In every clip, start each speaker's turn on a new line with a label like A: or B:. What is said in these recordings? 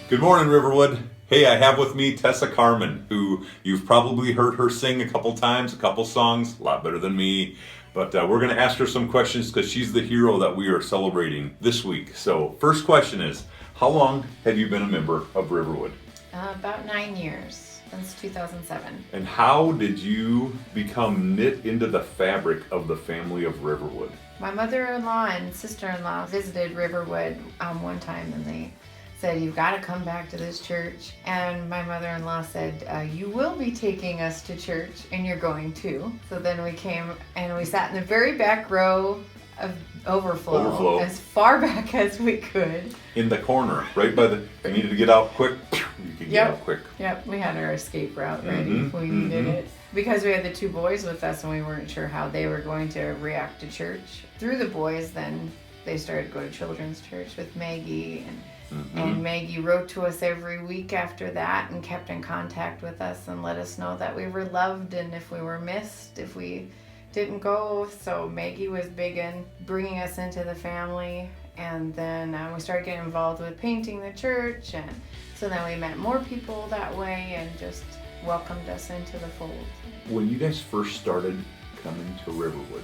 A: Good morning, Riverwood. Hey, I have with me Tessa Carmen, who you've probably heard her sing a couple times, a couple songs, a lot better than me. But we're going to ask her some questions because she's the hero that we are celebrating this week. So, first question is, how long have you been a member of Riverwood?
B: About 9 years, since 2007.
A: And how did you become knit into the fabric of the family of Riverwood?
B: My mother-in-law and sister-in-law visited Riverwood one time, and they said, "You've got to come back to this church." And my mother-in-law said, "You will be taking us to church, and you're going too." So then we came and we sat in the very back row of overflow. As far back as we could.
A: In the corner, right by the, if you needed to get out quick, you could get out quick.
B: Yep, we had our escape route ready if we needed it. Because we had the two boys with us and we weren't sure how they were going to react to church. Through the boys, then they started to go to children's church with Maggie, and Maggie wrote to us every week after that and kept in contact with us and let us know that we were loved and if we were missed, if we didn't go. So Maggie was big in bringing us into the family, and then we started getting involved with painting the church, and so then we met more people that way and just welcomed us into the fold.
A: When you guys first started coming to Riverwood,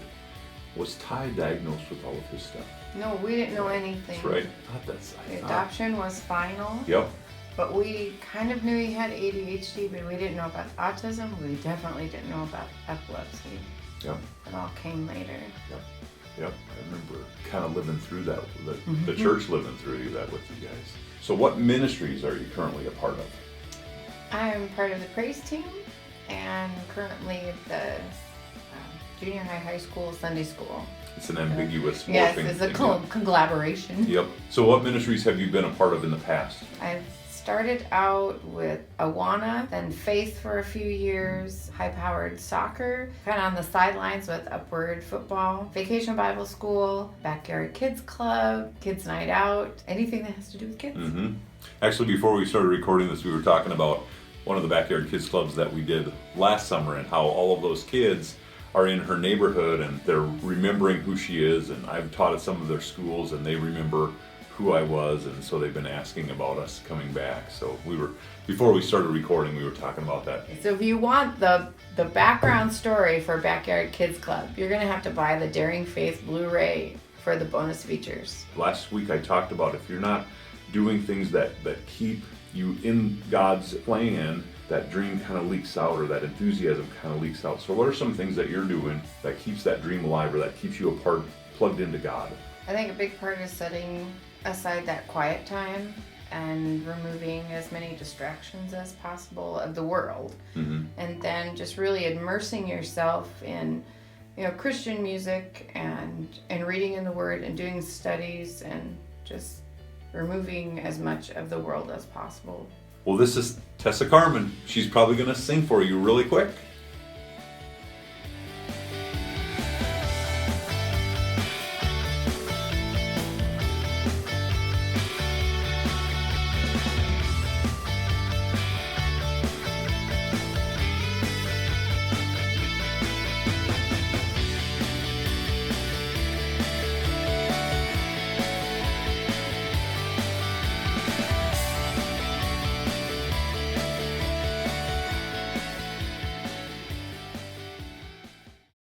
A: was Ty diagnosed with all of his stuff?
B: No, we didn't know anything.
A: That's right.
B: The adoption was final.
A: Yep.
B: But we kind of knew he had ADHD, but we didn't know about autism. We definitely didn't know about epilepsy.
A: Yep.
B: It all came later.
A: Yep. I remember kind of living through that, the church living through that with you guys. So what ministries are you currently a part of?
B: I'm part of the praise team and currently the junior high school, Sunday school.
A: It's an ambiguous morphing.
B: Yes, it's a collaboration.
A: Yep. So what ministries have you been a part of in the past?
B: I've started out with Awana, then Faith for a few years, high-powered soccer, kind of on the sidelines with Upward football, Vacation Bible School, Backyard Kids Club, Kids Night Out, anything that has to do with kids.
A: Actually, before we started recording this, we were talking about one of the Backyard Kids Clubs that we did last summer and how all of those kids are in her neighborhood and they're remembering who she is, and I've taught at some of their schools and they remember who I was, and so they've been asking about us coming back. So before we started recording, we were talking about that.
B: So if you want the background story for Backyard Kids Club, you're going to have to buy the Daring Faith Blu-ray for the bonus features.
A: Last week I talked about if you're not doing things that keep you in God's plan, that dream kind of leaks out, or that enthusiasm kind of leaks out. So what are some things that you're doing that keeps that dream alive, or that keeps you plugged into God?
B: I think a big part is setting aside that quiet time and removing as many distractions as possible of the world. And then just really immersing yourself in Christian music and reading in the Word and doing studies and just removing as much of the world as possible.
A: Well, this is Tessa Carmen. She's probably going to sing for you really quick.